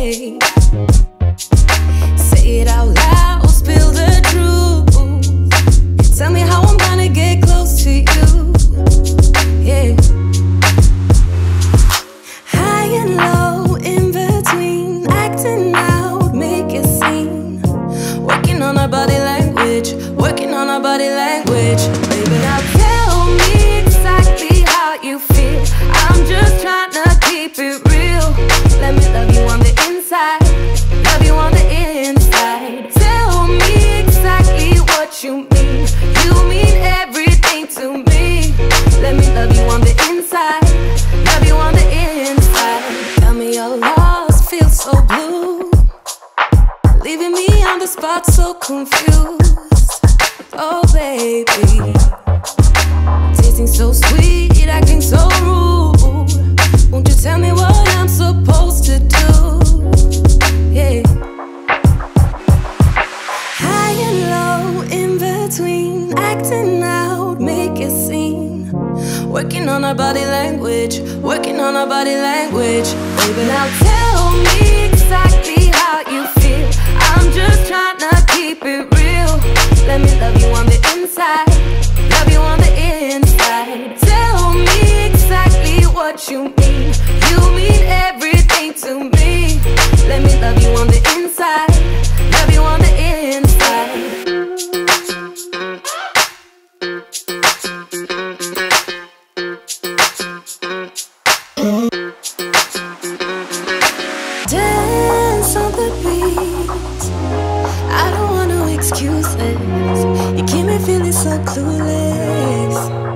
babe. Say it out loud, spill the truth. Tell me how I'm gonna get close to you. Yeah. High and low, in between, acting out, make a scene. Working on our body language, working on our body language. Baby, now tell me exactly how you feel. I'm just trying to keep it real. Let me love you on the inside, love you on the inside. Tell me exactly what you mean. You mean everything to me. Let me love you on the inside, love you on the inside. Tell me you're lost, feel so blue, leaving me on the spot so confused. Oh baby, tasting so sweet, acting so rude. Won't you tell me what I'm supposed to do? Yeah. High and low, in between, acting out, make a scene. Working on our body language, working on our body language. Baby, now tell me exactly how you feel. I'm just trying to keep it real. Let me love you on the inside, love you on the inside. Tell me exactly what you mean. You mean everything to me. Let me love you on the inside, love you on the inside. Dance on the beat, I don't want no excuses. You keep me feeling so clueless.